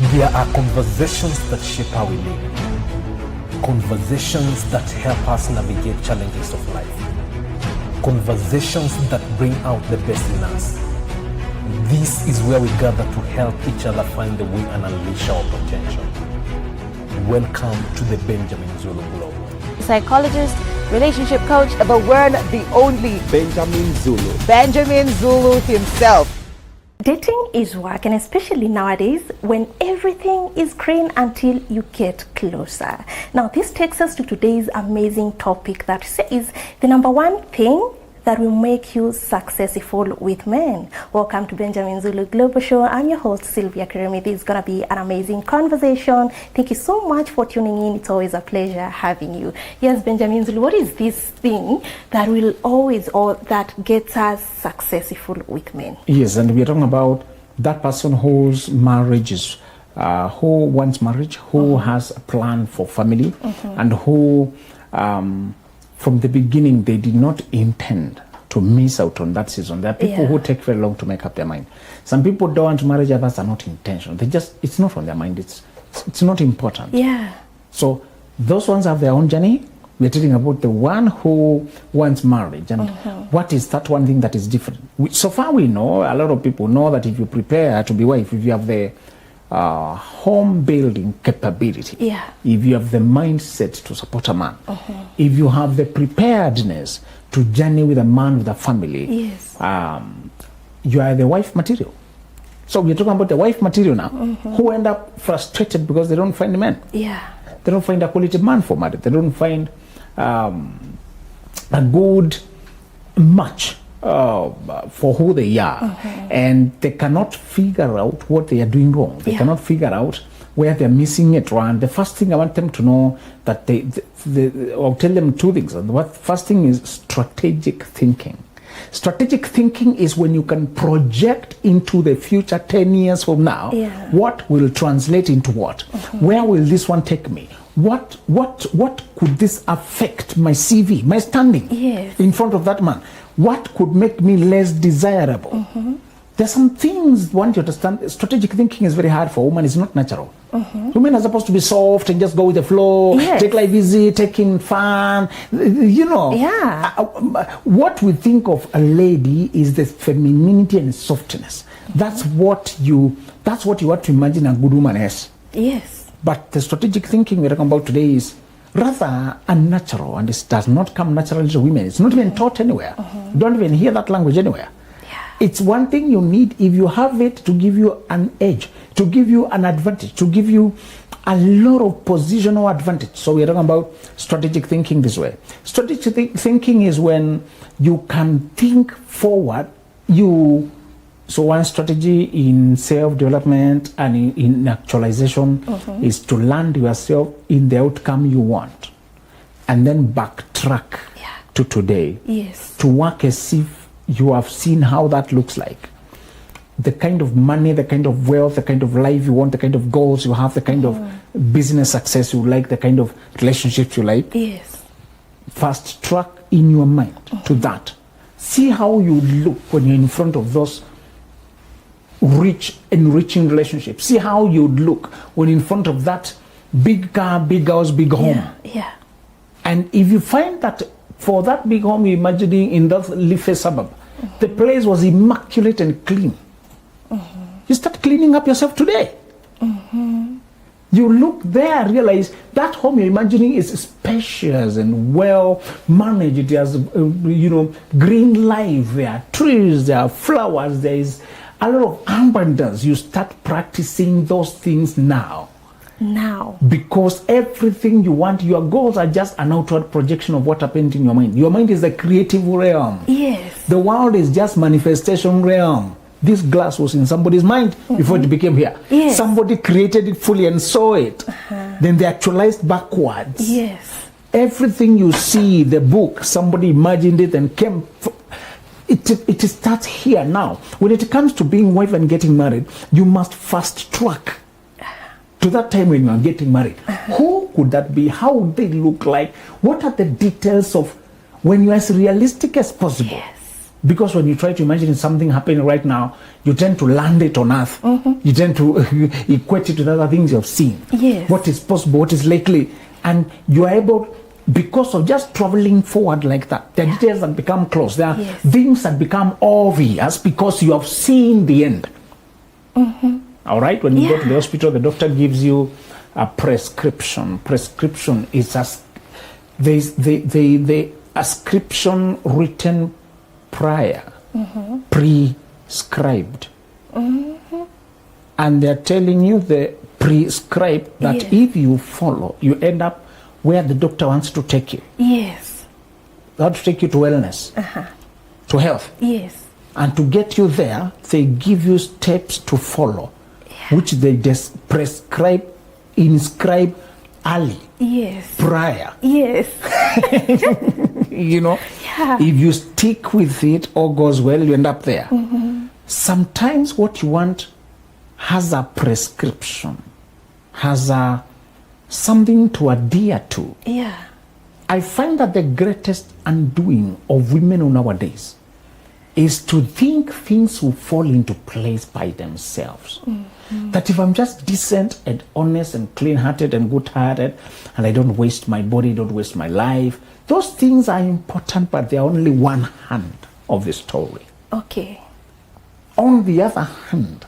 There are conversations that shape how we live. Conversations that help us navigate challenges of life. Conversations that bring out the best in us. This is where we gather to help each other find the way and unleash our potential. Welcome to the Benjamin Zulu Globe. Psychologist, relationship coach, the one, the only Benjamin Zulu. Benjamin Zulu himself. Dating is work, and especially nowadays when everything is green until you get closer. Now, this takes us to today's amazing topic that says the number one thing that will make you successful with men. Welcome to Benjamin Zulu Global Show. I'm your host, Sylvia Kiremi. This is going to be an amazing conversation. Thank you so much for tuning in. It's always a pleasure having you. Yes, Benjamin Zulu, what is this thing that will always, or that gets us successful with men? Yes, and we're talking about that person whose marriage is, who wants marriage, who has a plan for family, and who from the beginning, they did not intend to miss out on that season. There are people who take very long to make up their mind. Some people don't want marriage, others are not intentional. They just, it's not on their mind. It's not important. Yeah. So those ones have their own journey. We're talking about the one who wants marriage and what is that one thing that is different. So far we know, a lot of people know that if you prepare to be wife, if you have the home building capability, if you have the mindset to support a man, if you have the preparedness to journey with a man with a family, you are the wife material. So we're talking about the wife material now, who end up frustrated because they don't find a man. They don't find a quality man for marriage. They don't find a good match for who they are, and they cannot figure out what they are doing wrong. They cannot figure out where they're missing it wrong. The first thing I want them to know that I'll tell them two things. The first thing is strategic thinking. Strategic thinking is when you can project into the future 10 years from now, what will translate into what? Where will this one take me? What could this affect my CV, my standing in front of that man? What could make me less desirable? There's some things one to understand. Strategic thinking is very hard for women. It's not natural. Women are supposed to be soft and just go with the flow, take life easy, taking fun. You know, what we think of a lady is the femininity and softness. That's what you have to imagine a good woman as. But the strategic thinking we're talking about today is rather unnatural, and it does not come naturally to women. It's not even taught anywhere. You don't even hear that language anywhere. It's one thing you need if you have it to give you an edge, to give you an advantage, to give you a lot of positional advantage. So we're talking about strategic thinking this way. Strategic thinking is when you can think forward. So one strategy in self-development and in actualization is to land yourself in the outcome you want and then backtrack to today, to work as if you have seen how that looks like. The kind of money, the kind of wealth, the kind of life you want, the kind of goals you have, the kind of business success you like, the kind of relationships you like. Fast track in your mind to that. See how you look when you're in front of those rich, enriching relationships. See how you'd look when in front of that big car, big house, big home. And if you find that for that big home you're imagining in that leafy suburb, the place was immaculate and clean, you start cleaning up yourself today. You look there, realize that home you're imagining is spacious and well managed. It has, green life, there are trees, there are flowers, there is a lot of abundance. You start practicing those things now. Because everything you want, your goals are just an outward projection of what happened in your mind. Your mind is the creative realm. The world is just manifestation realm. This glass was in somebody's mind before it became here. Somebody created it fully and saw it. Then they actualized backwards. Everything you see, the book, somebody imagined it and came. It starts here now. When it comes to being wife and getting married, you must fast track to that time when you are getting married. Who could that be? How would they look like? What are the details of when you are as realistic as possible? Because when you try to imagine something happening right now, you tend to land it on earth. You tend to equate it with other things you have seen. Yes. What is possible, what is likely. And you are able, because of just traveling forward like that, the details that become close. There are things that become obvious because you have seen the end. All right? When you go to the hospital, the doctor gives you a prescription. Prescription is the ascription written prior, prescribed. And they're telling you the prescribed that if you follow, you end up where the doctor wants to take you. Yes. They want to take you to wellness, to health. Yes. And to get you there, they give you steps to follow, which they prescribe, inscribe early. Yes. Prior. Yes. You know, if you stick with it, all goes well, you end up there. Sometimes what you want has a prescription, has a something to adhere to. Yeah. I find that the greatest undoing of women nowadays is to think things will fall into place by themselves. That if I'm just decent and honest and clean-hearted and good-hearted, and I don't waste my body, don't waste my life, those things are important, but they're only one hand of the story. Okay. On the other hand,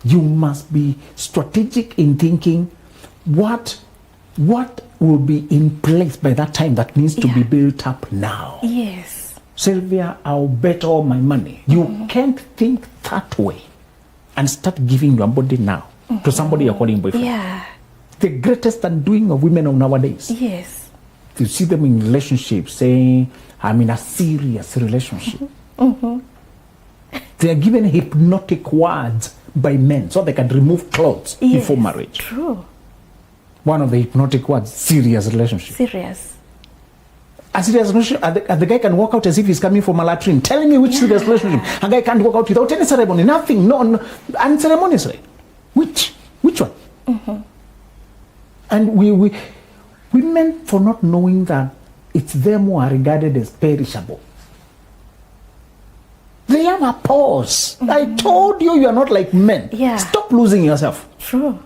you must be strategic in thinking what will be in place by that time that needs to be built up now. Yes. Sylvia, I'll bet all my money. You can't think that way and start giving your body now to somebody you're calling boyfriend. Yeah. The greatest undoing of women of nowadays. Yes. You see them in relationships saying, I'm in a serious relationship. They are given hypnotic words by men so they can remove clothes before marriage. True. One of the hypnotic words, serious relationship. Serious. A serious relationship, the guy can walk out as if he's coming from a latrine, telling me which serious relationship. A guy can't walk out without any ceremony, nothing, no unceremoniously. Which one? And we women, for not knowing that it's them who are regarded as perishable. They have a pause. I told you are not like men. Yeah. Stop losing yourself. True.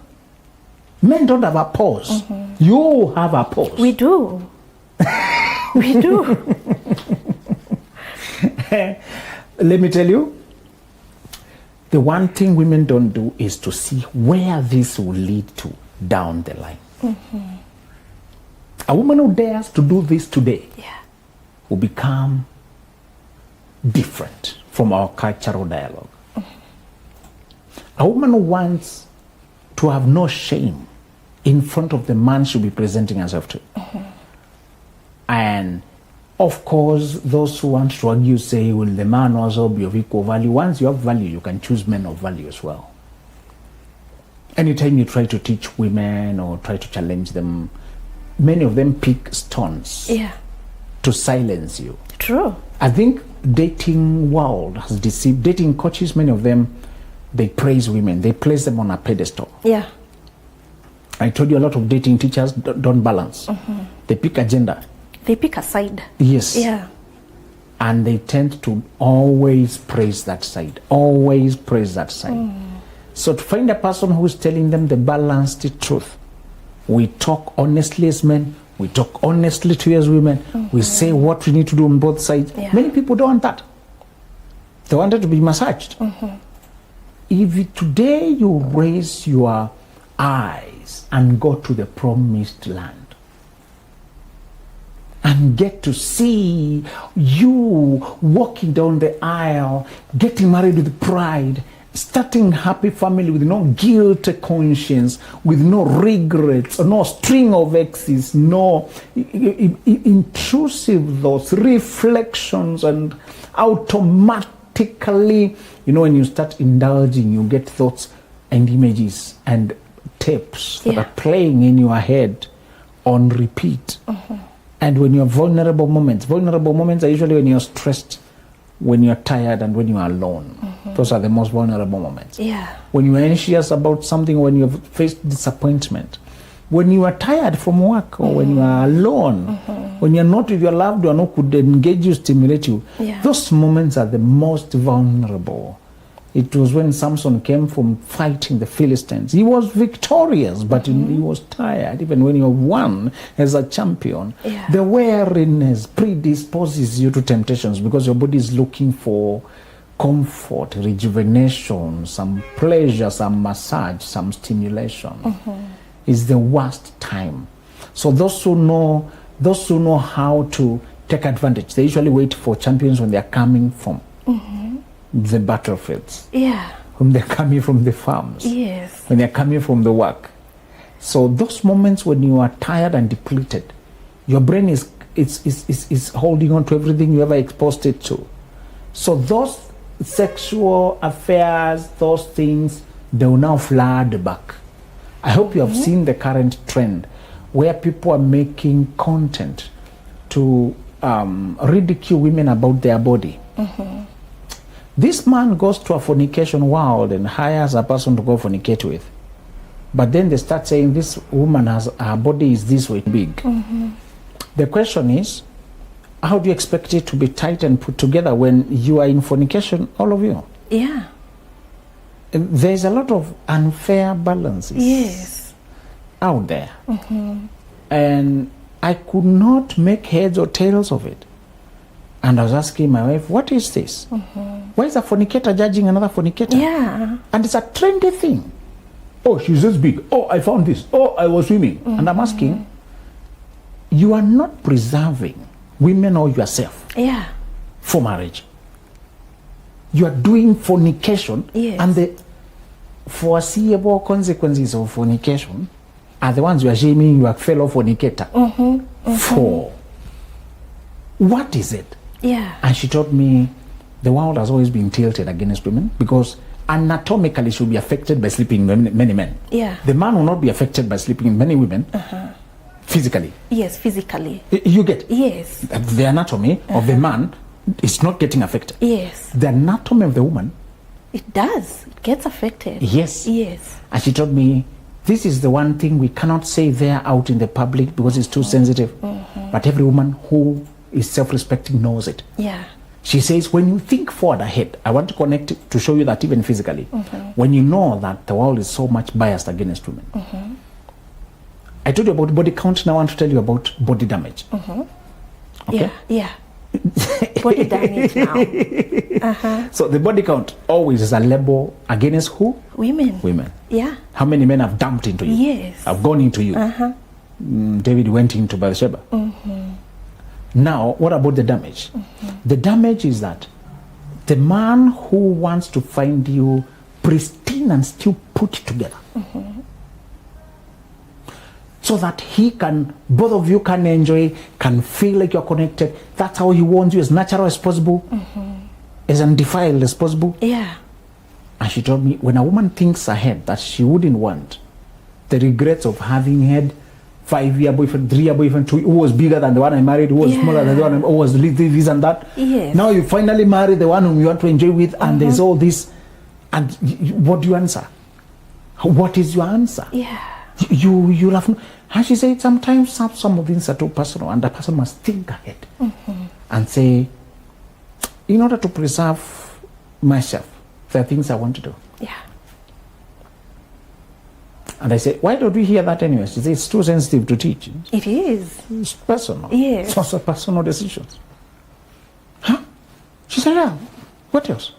Men don't have a pause. You have a pause. We do. We do. Let me tell you, the one thing women don't do is to see where this will lead to down the line. A woman who dares to do this today will become different from our cultural dialogue. A woman who wants to have no shame in front of the man she'll be presenting herself to. And of course, those who want to argue say, will the man also be of equal value? Once you have value, you can choose men of value as well. Anytime you try to teach women or try to challenge them, many of them pick stones to silence you. True. I think dating world has deceived. Dating coaches, many of them, they praise women. They place them on a pedestal. Yeah. I told you a lot of dating teachers don't balance. They pick a gender. They pick a side. Yes. Yeah. And they tend to always praise that side. Always praise that side. So to find a person who is telling them the balanced truth, we talk honestly as men, we talk honestly to you as women, we say what we need to do on both sides. Many people don't want that. They want it to be massaged. If today you raise your eyes and go to the promised land and get to see you walking down the aisle, getting married with pride, starting happy family with no guilt conscience, with no regrets, no string of exes, no intrusive thoughts, reflections, and automatically, when you start indulging, you get thoughts and images and tapes that are playing in your head on repeat. And when you have vulnerable moments are usually when you're stressed, when you're tired, and when you are alone. Those are the most vulnerable moments. When you are anxious about something, when you have faced disappointment, when you are tired from work, or when you are alone, when you're not with your loved one who could engage you, stimulate you, those moments are the most vulnerable. It was when Samson came from fighting the Philistines. He was victorious, but he was tired. Even when you won as a champion, the weariness predisposes you to temptations because your body is looking for comfort, rejuvenation, some pleasure, some massage, some stimulation. It's the worst time. So those who know how to take advantage, they usually wait for champions when they are coming from the battlefields. When they're coming from the farms. When they're coming from the work. So those moments when you are tired and depleted, your brain is holding on to everything you ever exposed it to. So those sexual affairs, those things, they will now flood back. I hope you have seen the current trend where people are making content to ridicule women about their body. This man goes to a fornication world and hires a person to go fornicate with. But then they start saying this woman her body is this way big. The question is, how do you expect it to be tight and put together when you are in fornication, all of you? There's a lot of unfair balances out there. And I could not make heads or tails of it. And I was asking my wife, what is this? Why is a fornicator judging another fornicator? And it's a trendy thing. Oh, she's this big. Oh, I found this. Oh, I was swimming. And I'm asking, you are not preserving women or yourself for marriage. You are doing fornication, and the foreseeable consequences of fornication are the ones you are shaming your fellow fornicator for. What is it? And she told me the world has always been tilted against women because anatomically she will be affected by sleeping with many men. The man will not be affected by sleeping with many women. Physically. Physically. You get? Yes. The anatomy of the man is not getting affected. The anatomy of the woman. It does. It gets affected. Yes. Yes. And she told me, this is the one thing we cannot say there out in the public because it's too sensitive. But every woman who is self-respecting knows it. She says, when you think forward ahead, I want to connect it to show you that even physically, when you know that the world is so much biased against women. I told you about body count, now I want to tell you about body damage. Okay? Body damage now. So the body count always is a label against who? Women. Women. Yeah. How many men have dumped into you? Yes. Have gone into you? David went into Bathsheba. Now, what about the damage? The damage is that the man who wants to find you pristine and still put together, so that he can, both of you can enjoy, can feel like you're connected. That's how he wants you, as natural as possible, as undefiled as possible. And she told me, when a woman thinks ahead that she wouldn't want the regrets of having had 5-year boyfriend, 3-year boyfriend, who was bigger than the one I married, who was smaller than the one, who was this and that. Now you finally marry the one whom you want to enjoy with, and there's all this. And what do you answer? What is your answer? You laugh. And she said, sometimes some of things are too personal, and the person must think ahead and say, in order to preserve myself, there are things I want to do. And I say, why don't we hear that anyway? She says, it's too sensitive to teach. It is. It's personal. Yes. It's also personal decisions. She said, yeah, what else?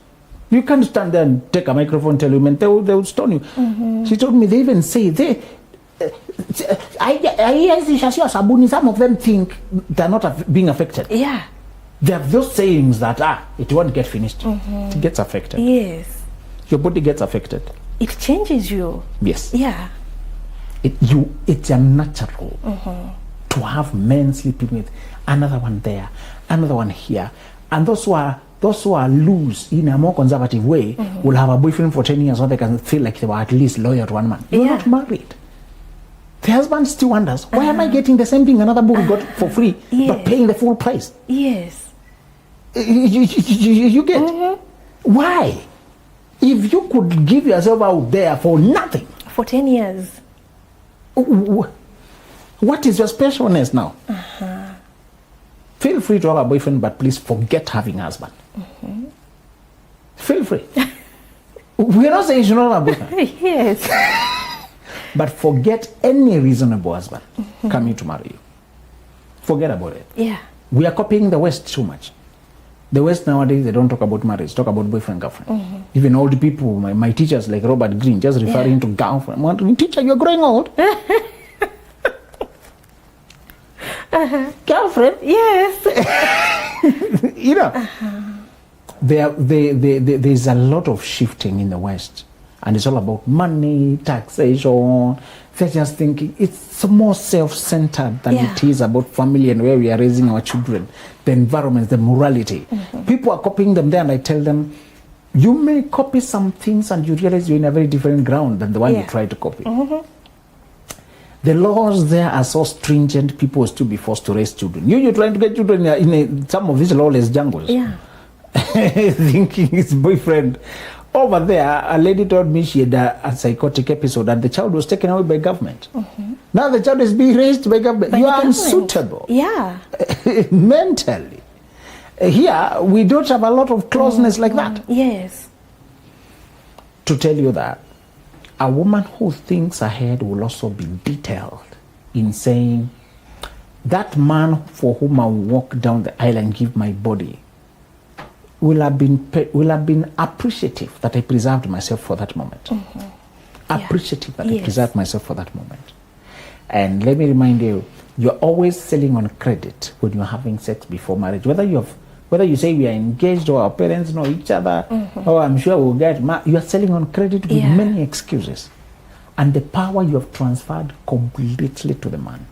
You can't stand there and take a microphone and tell women, they will stone you. She told me, they even say, some of them think they're not being affected. They have those sayings that, it won't get finished. It gets affected. Your body gets affected. It changes you. Yes. It's unnatural to have men sleeping with another one there, another one here. And those who are loose in a more conservative way will have a boyfriend for 10 years so they can feel like they were at least loyal to one man. You're not married. The husband still wonders, why am I getting the same thing another boy got for free, but paying the full price? You get? Why? If you could give yourself out there for nothing. For 10 years. What is your specialness now? free to have a boyfriend, but please forget having a husband. Feel free. We're not saying you should not have a boyfriend. Yes. But forget any reasonable husband coming to marry you. Forget about it. Yeah. We are copying the West too much. The West nowadays, they don't talk about marriage, talk about boyfriend, girlfriend. Even old people, my teachers like Robert Greene, just referring to girlfriend. Teacher, you're growing old. Girlfriend? Yes. You know, there's a lot of shifting in the West. And it's all about money, taxation. They're just thinking it's more self-centered than it is about family and where we are raising our children, the environment, the morality. People are copying them there, and I tell them, you may copy some things and you realize you're in a very different ground than the one you try to copy. The laws there are so stringent, people will still be forced to raise children. You're trying to get children in some of these lawless jungles. Yeah. Thinking it's boyfriend. Over there, a lady told me she had a psychotic episode and the child was taken away by government. Now the child is being raised by government. You are unsuitable. Yeah. Mentally. Here, we don't have a lot of closeness like that. Yes. To tell you that, a woman who thinks ahead will also be detailed in saying, that man for whom I will walk down the aisle and give my body will have been appreciative that I preserved myself for that moment. Appreciative that I preserved myself for that moment. And let me remind you, you're always selling on credit when you're having sex before marriage. Whether you say we are engaged or our parents know each other, or I'm sure we'll get married, you are selling on credit with many excuses. And the power you have transferred completely to the man.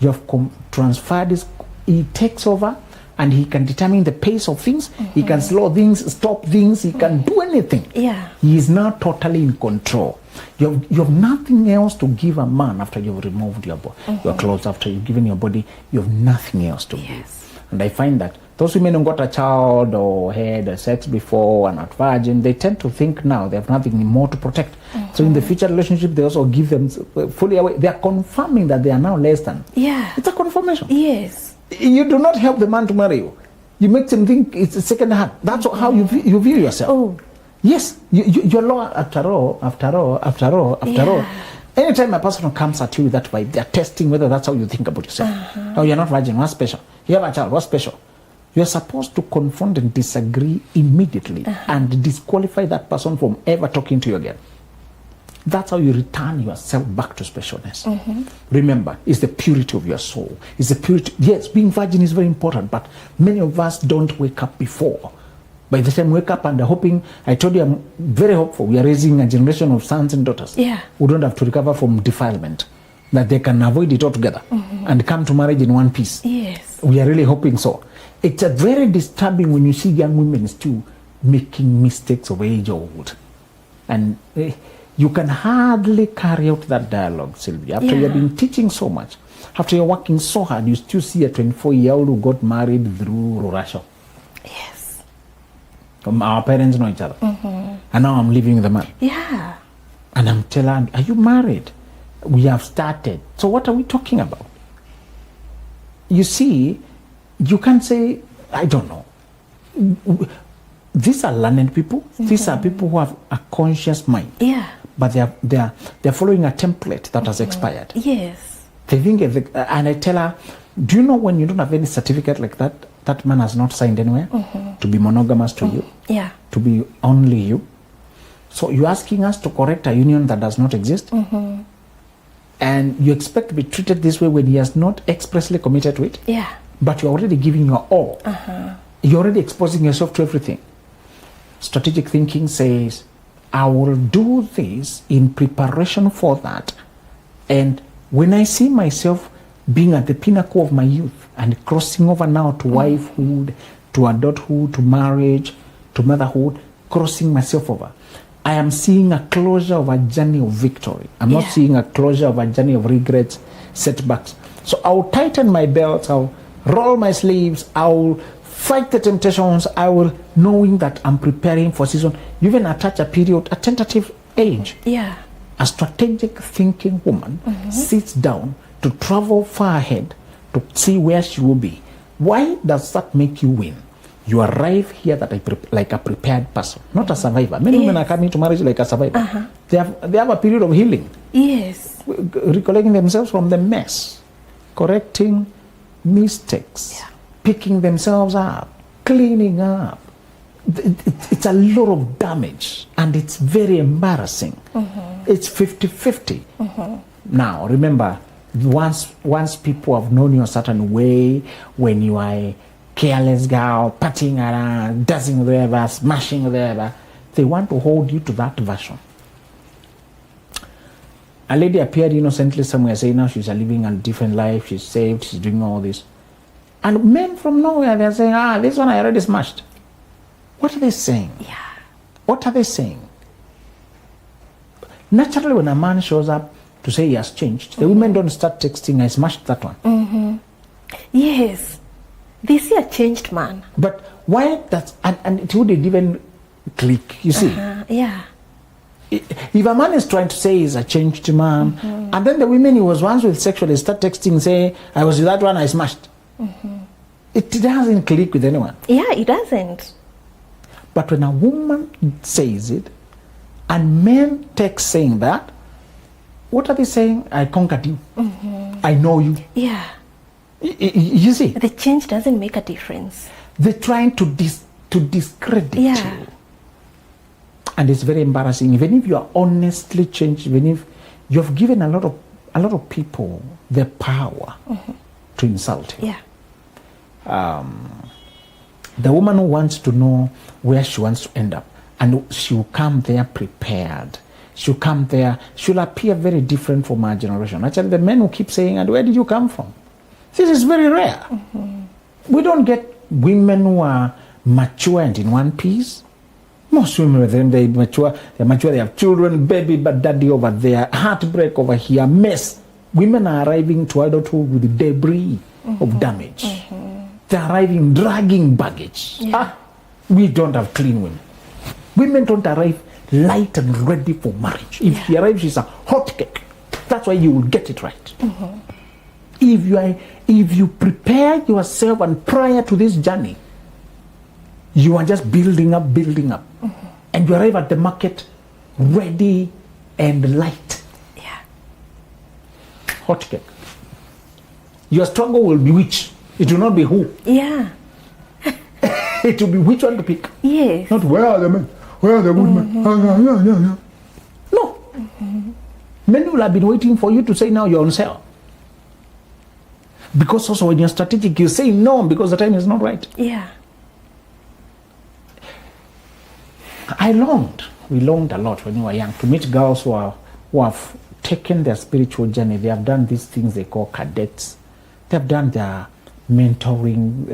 You have transferred this, he takes over, and he can determine the pace of things. He can slow things, stop things. He can do anything. Yeah. He is now totally in control. You have nothing else to give a man after you've removed your clothes, after you've given your body. You have nothing else to give. And I find that those women who got a child or had a sex before and not virgin, they tend to think now they have nothing more to protect. So in the future relationship, they also give them fully away. They are confirming that they are now less than. Yeah. It's a confirmation. Yes. You do not help the man to marry you. You make them think it's a second hand. That's how you view yourself. Oh. Yes, you're low after all. Anytime a person comes at you with that vibe, they're testing whether that's how you think about yourself. Oh, you're not virgin, what's special? You have a child, what's special? You're supposed to confront and disagree immediately and disqualify that person from ever talking to you again. That's how you return yourself back to specialness. Remember, it's the purity of your soul. It's the purity. Yes, being virgin is very important, but many of us don't wake up before. By the time we wake up and are hoping, I told you I'm very hopeful. We are raising a generation of sons and daughters who don't have to recover from defilement, that they can avoid it altogether and come to marriage in one piece. Yes. We are really hoping so. It's a very disturbing when you see young women still making mistakes of age old. And you can hardly carry out that dialogue, Sylvia. After you've been teaching so much, after you're working so hard, you still see a 24-year-old who got married through Russia. Yes. Our parents know each other. And now I'm living with the man. Yeah. And I'm telling her, are you married? We have started. So what are we talking about? You see, you can't say, I don't know. These are learned people. These are people who have a conscious mind. Yeah. But they're following a template that has expired. Yes. They think, and I tell her, do you know when you don't have any certificate like that, that man has not signed anywhere to be monogamous to you? Yeah. To be only you? So you're asking us to correct a union that does not exist? And you expect to be treated this way when he has not expressly committed to it? Yeah. But you're already giving your all. You're already exposing yourself to everything. Strategic thinking says, I will do this in preparation for that. And when I see myself being at the pinnacle of my youth and crossing over now to wifehood, to adulthood, to marriage, to motherhood, crossing myself over, I am seeing a closure of a journey of victory. I'm not seeing a closure of a journey of regrets, setbacks. So I'll tighten my belts, I'll roll my sleeves, I'll fight the temptations, I will, knowing that I'm preparing for season. You even attach a period, a tentative age. Yeah. A strategic thinking woman sits down to travel far ahead to see where she will be Why does that make you win? You arrive here like a prepared person, not a survivor. Many women are coming to marriage like a survivor. They have a period of healing. Yes. Recollecting themselves from the mess, correcting mistakes, picking themselves up, cleaning up. It's a lot of damage, and it's very embarrassing. It's 50-50. Now, remember, once people have known you a certain way, when you are a careless girl, partying around, dancing wherever, smashing wherever, they want to hold you to that version. A lady appeared innocently somewhere saying now she's living a different life, she's saved, she's doing all this. And men from nowhere, they're saying, this one I already smashed. What are they saying? Yeah. What are they saying? Naturally, when a man shows up to say he has changed, the women don't start texting, I smashed that one. Yes. They see a changed man. But why that's, and it wouldn't even click, you see. Yeah. If a man is trying to say he's a changed man, and then the women he was once with sexually start texting, say, I was with that one, I smashed. It doesn't click with anyone. Yeah, it doesn't. But when a woman says it, and men text saying that, what are they saying? I conquered you. I know you. Yeah. You see? The change doesn't make a difference. They're trying to discredit you. And it's very embarrassing. Even if you are honestly changed, even if you have given a lot of people the power to insult you. Yeah. The woman who wants to know where she wants to end up, and she'll come there prepared. She'll come there, she'll appear very different from our generation. Actually, the men who keep saying, and where did you come from? This is very rare. We don't get women who are mature and in one piece. Most women with them, they're mature, they have children, baby, but daddy over there, heartbreak over here, mess. Women are arriving to adulthood with the debris of damage. They're arriving dragging baggage. We don't have clean women. Women don't arrive light and ready for marriage. If she arrives, she's a hot cake. That's why you will get it right. If you prepare yourself and prior to this journey, you are just building up, and you arrive at the market ready and light. Yeah. Hot cake. Your struggle will be which? It will not be who. Yeah. It will be which one to pick. Yes. Not where are the men? Where are the women? No. Men will have been waiting for you to say now you're on sale. Because also when you're strategic, you say no because the time is not right. Yeah. We longed a lot when we were young to meet girls who have taken their spiritual journey. They have done these things they call cadets. They have done their mentoring.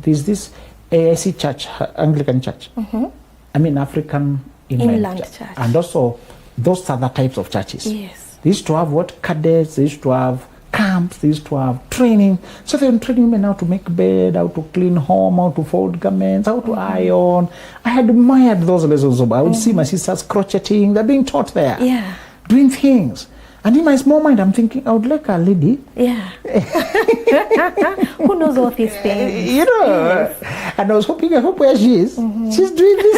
There's this AIC church, Anglican church. I mean African Inland Church. And also those other types of churches. Yes. They used to have cadets, they used to have camps, they used to have training. So they were training women how to make bed, how to clean home, how to fold garments, how to iron. I had admired those lessons. I would see my sisters crocheting. They're being taught there. Yeah. Doing things. And in my small mind, I'm thinking, I would like a lady. Yeah. Who knows all these things? You know. Yes. And I hope where she is, she's doing this.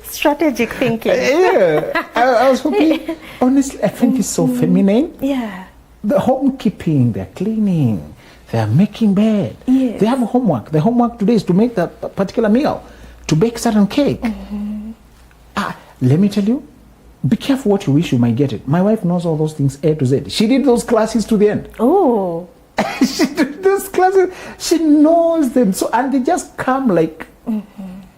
Strategic thinking. Yeah. I was hoping, honestly, I think it's so feminine. Yeah. The homekeeping, they're cleaning, they're making bed. Yes. They have homework. The homework today is to make that particular meal, to bake certain cake. Let me tell you, be careful what you wish you might get it. My wife knows all those things A to Z. She did those classes to the end. Oh. She did those classes. She knows them. So, and they just come like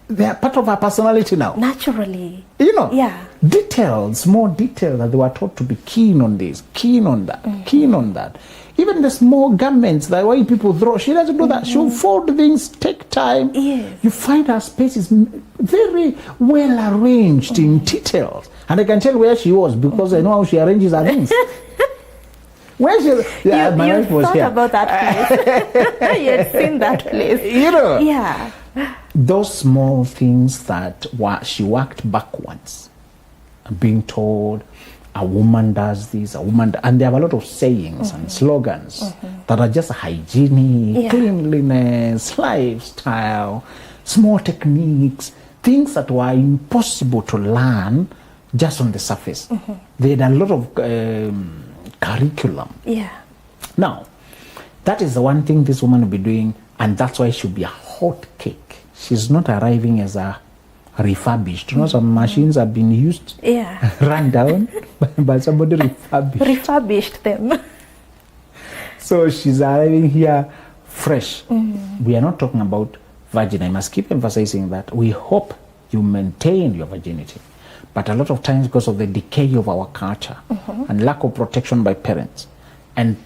they are part of her personality now. Naturally. You know? Yeah. Details, more detail that they were taught to be keen on this, keen on that, keen on that. Even the small garments that way people throw, she doesn't do that. She'll fold things, take time. Yes. You find her space is very well arranged in details. And I can tell where she was because I know how she arranges her things. Where she, my wife was here. You thought about that place. You had seen that place. You know. Yeah. Those small things that she worked backwards, being told, a woman does this, a woman, and they have a lot of sayings and slogans that are just hygiene, cleanliness, lifestyle, small techniques, things that were impossible to learn just on the surface. They had a lot of curriculum. Yeah. Now, that is the one thing this woman will be doing, and that's why she'll be a hot cake. She's not arriving as a refurbished. You know, some machines have been used, run down, but somebody Refurbished them. So she's arriving here fresh. We are not talking about virgin. I must keep emphasizing that. We hope you maintain your virginity. But a lot of times, because of the decay of our culture and lack of protection by parents, and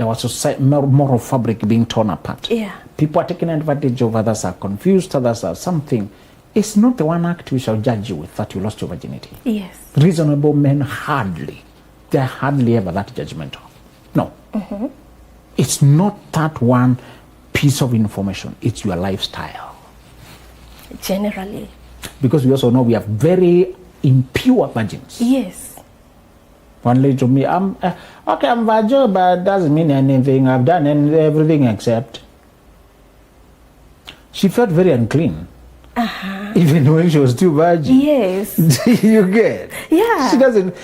our society, moral fabric being torn apart, people are taking advantage of, others are confused, others are something. It's not the one act we shall judge you with that you lost your virginity. Yes. Reasonable men they're hardly ever that judgmental. No. It's not that one piece of information. It's your lifestyle. Generally. Because we also know we have very impure virgins. Yes. One lady told me, I'm virgin, but it doesn't mean anything. I've done everything except. She felt very unclean. Even when she was still virgin. Yes. You get? Yeah. She doesn't.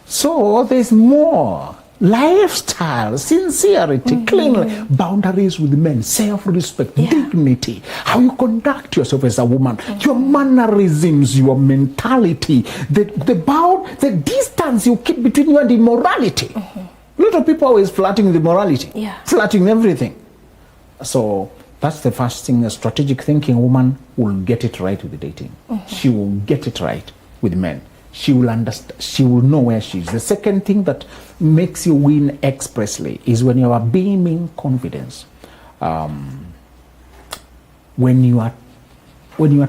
So there's more. Lifestyle, sincerity, cleanliness, boundaries with men, self-respect, dignity, how you conduct yourself as a woman, your mannerisms, your mentality, the distance you keep between you and immorality. A lot of people are always flirting with immorality, flirting everything. So that's the first thing. A strategic thinking woman will get it right with the dating. She will get it right with men. She will understand. She will know where she is. The second thing that makes you win expressly is when you are beaming confidence. When you are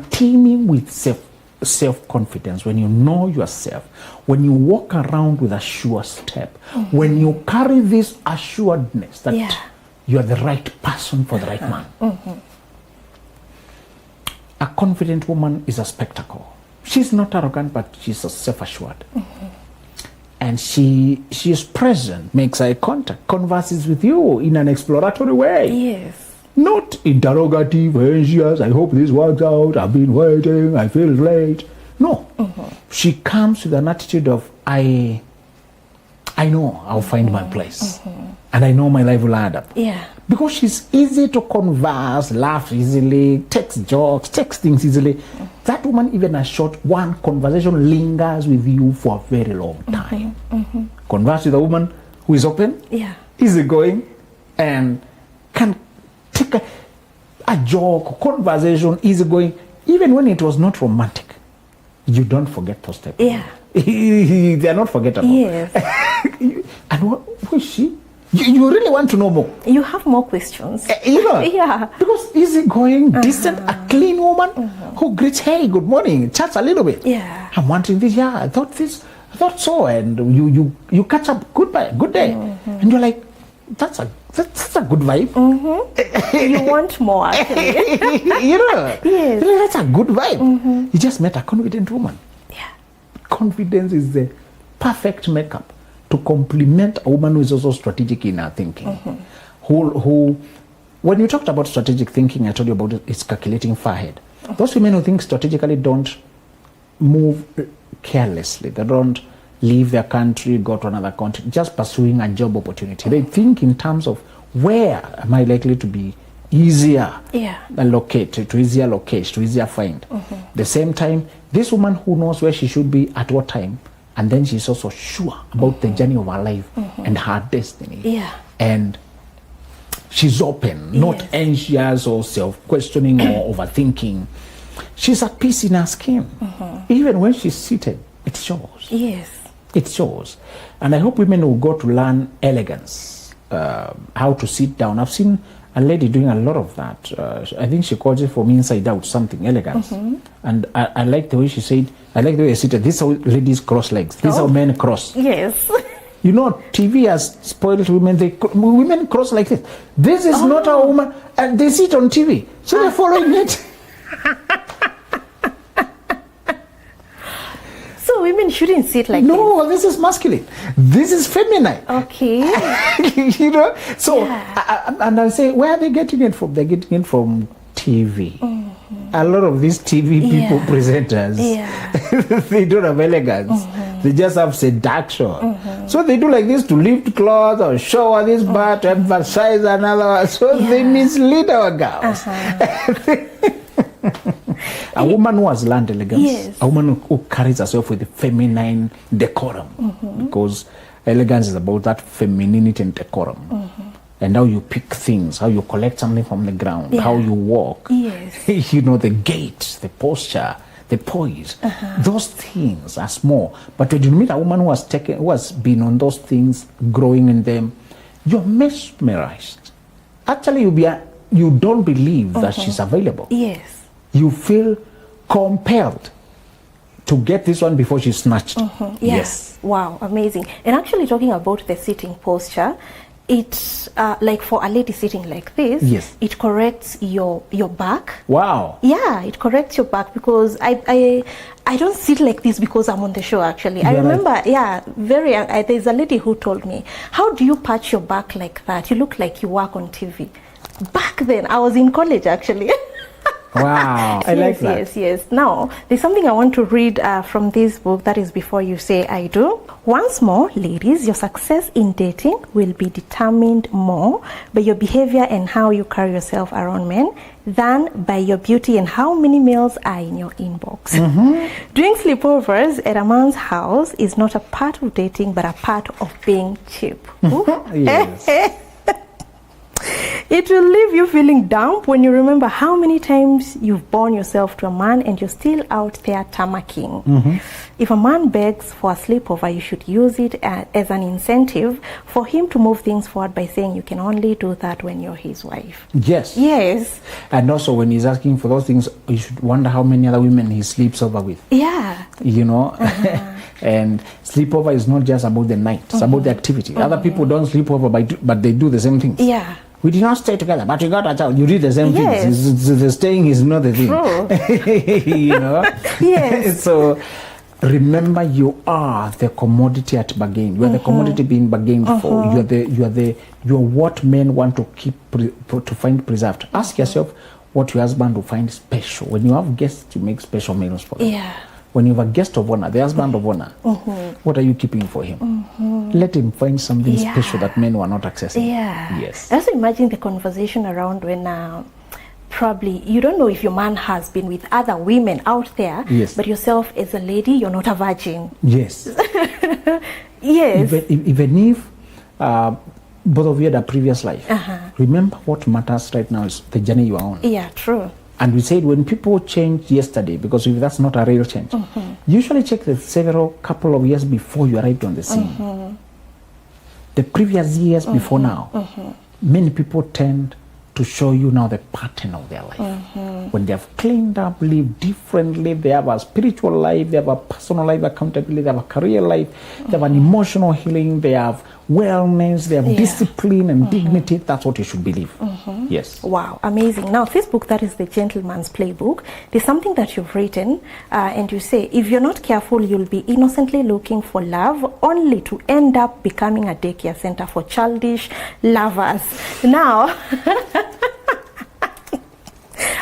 teeming with self-confidence, when you know yourself, when you walk around with a sure step, when you carry this assuredness that you are the right person for the right man. A confident woman is a spectacle. She's not arrogant, but she's self-assured. And she is present, makes eye contact, converses with you in an exploratory way. Yes. Not interrogative, anxious, I hope this works out, I've been waiting, I feel late. No. She comes with an attitude of, I know I'll find my place. And I know my life will add up. Yeah. Because she's easy to converse, laugh easily, text jokes, text things easily. That woman, even a short one conversation, lingers with you for a very long time. Converse with a woman who is open, easygoing, and can take a joke, conversation, easygoing, even when it was not romantic. You don't forget those types. Yeah. They are not forgettable. Yes. And who is she? You really want to know more. You have more questions. Yeah. Because easygoing, decent, a clean woman who greets, hey, good morning, chats a little bit. Yeah. I'm wanting this, I thought so. And you catch up, good day. And you're like, that's a good vibe. You want more, actually. Yes. That's a good vibe. You just met a confident woman. Yeah. Confidence is the perfect makeup to complement a woman who is also strategic in her thinking. Who, when you talked about strategic thinking, I told you about it's calculating far ahead. Those women who think strategically don't move carelessly. They don't leave their country, go to another country, just pursuing a job opportunity. They think in terms of where am I likely to be easier locate, to easier locate, to easier find. The same time, this woman who knows where she should be at what time, and then she's also sure about the journey of her life and her destiny. Yeah. And she's open, not anxious or self-questioning or overthinking. She's at peace in her skin. Even when she's seated, it shows. Yes. It shows. And I hope women will go to learn elegance, how to sit down. I've seen a lady doing a lot of that. I think she calls it from inside out, something, elegance. And I like the way she said, I like the way I seated. This is how ladies cross legs. This is how men cross. Yes. You know, TV has spoiled women. Women cross like this. This is not a woman. And they sit on TV. So they're following it. So women shouldn't sit like no, this is masculine. This is feminine. Okay. You know? So, and I say, where are they getting it from? They're getting it from TV. A lot of these TV people, presenters, they don't have elegance. They just have seduction. So they do like this to lift clothes or show this part to emphasize another one. So they mislead our girls. A woman who has learned elegance, a woman who carries herself with feminine decorum, because elegance is about that femininity and decorum. And how you pick things, how you collect something from the ground, how you walk, you know, the gait, the posture, the poise. Those things are small. But when you meet a woman who has been on those things, growing in them, you're mesmerized. Actually, you don't believe that she's available. Yes. You feel compelled to get this one before she's snatched. Yes. Wow, amazing. And actually talking about the sitting posture, it's like for a lady sitting like this, it corrects your back. Wow. Yeah, it corrects your back, because I don't sit like this because I'm on the show, actually. I remember, there's a lady who told me, how do you patch your back like that? You look like you work on TV. Back then, I was in college, actually. Wow, I like that. Yes. Now, there's something I want to read from this book, that is Before You Say I Do. Once more, ladies, your success in dating will be determined more by your behavior and how you carry yourself around men than by your beauty and how many males are in your inbox. Doing sleepovers at a man's house is not a part of dating, but a part of being cheap. Yes. It will leave you feeling dumb when you remember how many times you've borne yourself to a man and you're still out there tamacking. If a man begs for a sleepover, you should use it as an incentive for him to move things forward by saying you can only do that when you're his wife. Yes. Yes. And also when he's asking for those things, you should wonder how many other women he sleeps over with. Yeah. You know? And sleepover is not just about the night, it's about the activity. Other people don't sleep over, but they do the same things. Yeah. We did not stay together, but we got a child. You did the same things. The staying is not the thing. True. You know? Yes. So remember, you are the commodity at bargain. You are the commodity being bargained for. You are what men want to keep to find preserved. Ask yourself what your husband will find special. When you have guests, you make special meals for them. Yeah. When you have a guest of honor, the husband of honor, what are you keeping for him? Let him find something special that men were not accessing. Yeah. Yes. I also imagine the conversation around when probably you don't know if your man has been with other women out there, but yourself as a lady, you're not a virgin. Yes. Yes. Even if both of you had a previous life, remember what matters right now is the journey you are on. Yeah, true. And we said when people change yesterday, because if that's not a real change, usually check the couple of years before you arrived on the scene. The previous years before now, many people tend to show you now the pattern of their life. When they have cleaned up, lived differently, they have a spiritual life, they have a personal life accountability, they have a career life, they have an emotional healing, they have wellness, they have discipline and dignity. That's what you should believe. Yes. Wow, amazing. Now, this book, that is The Gentleman's Playbook, there's something that you've written and you say, if you're not careful, you'll be innocently looking for love only to end up becoming a daycare center for childish lovers. Now,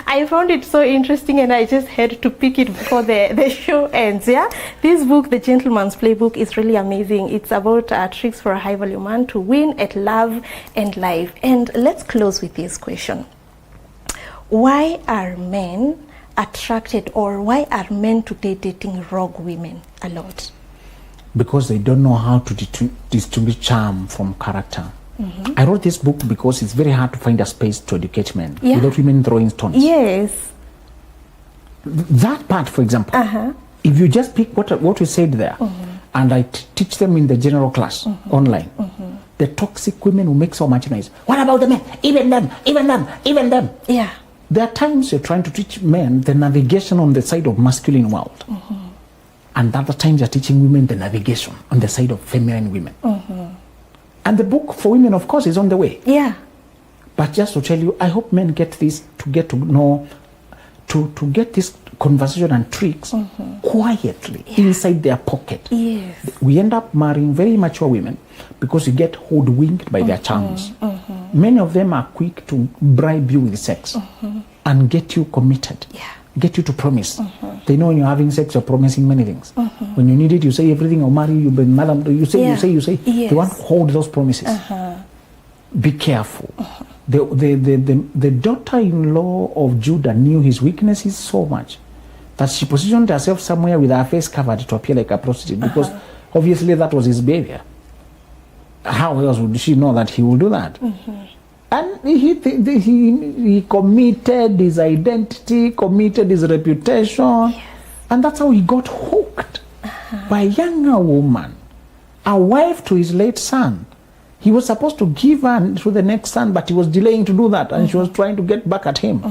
I found it so interesting and I just had to pick it before the show ends. Yeah, this book, The Gentleman's Playbook, is really amazing. It's about tricks for a high value man to win at love and life. And let's close with this question. Why are men attracted, or why are men today dating rogue women a lot? Because they don't know how to distinguish charm from character. I wrote this book because it's very hard to find a space to educate men without women throwing stones. Yes. That part, for example, if you just pick what we said there, and I teach them in the general class online, the toxic women who make so much noise. What about the men? Even them, even them, even them. Yeah. There are times you're trying to teach men the navigation on the side of masculine world. And other times you're teaching women the navigation on the side of feminine women. And the book for women, of course, is on the way. Yeah. But just to tell you, I hope men get this, to get to know, to get this conversation and tricks quietly inside their pocket. Yes. We end up marrying very mature women because you get hoodwinked by their charms. Many of them are quick to bribe you with sex and get you committed. Yeah. Get you to promise. They know when you're having sex, you're promising many things. When you need it, you say everything. I'll marry you, but madam, you say. Yes. They want to hold those promises. Be careful. The daughter-in-law of Judah knew his weaknesses so much that she positioned herself somewhere with her face covered to appear like a prostitute because obviously that was his behavior. How else would she know that he will do that? And he committed his identity, committed his reputation, and that's how he got hooked by a younger woman, a wife to his late son. He was supposed to give her to the next son, but he was delaying to do that, and she was trying to get back at him.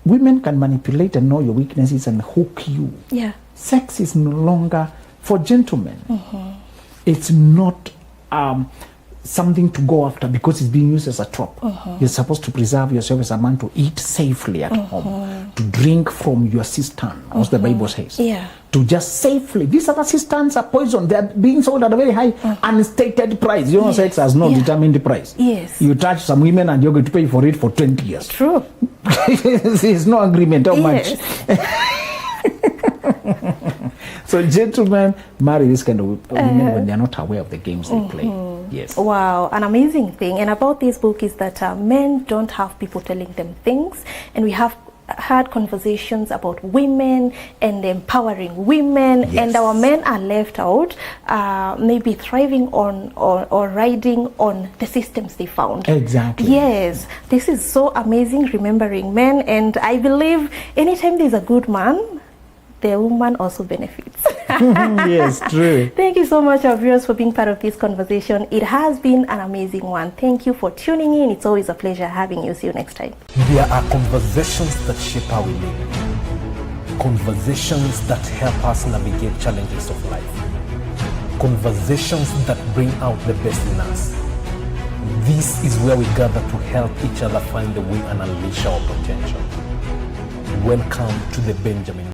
Women can manipulate and know your weaknesses and hook you. Yeah. Sex is no longer for gentlemen. It's not something to go after because it's being used as a trope. You're supposed to preserve yourself as a man, to eat safely at home, to drink from your cistern, as the Bible says. Yeah. To just safely. These other cisterns are poison. They're being sold at a very high unstated price. You know, sex has not determined the price. Yes. You touch some women and you're going to pay for it for 20 years. True. There's no agreement how much. So gentlemen marry this kind of women when they're not aware of the games they play. Yes. Wow, an amazing thing. And about this book is that men don't have people telling them things, and we have had conversations about women and empowering women, and our men are left out, maybe thriving on or riding on the systems they found. Exactly. Yes, this is so amazing, remembering men, and I believe anytime there's a good man, the woman also benefits. Yes, true. Thank you so much, our viewers, for being part of this conversation. It has been an amazing one. Thank you for tuning in. It's always a pleasure having you. See you next time. There are conversations that shape how we live, conversations that help us navigate challenges of life, conversations that bring out the best in us. This is where we gather to help each other find the way and unleash our potential. Welcome to the Benjamin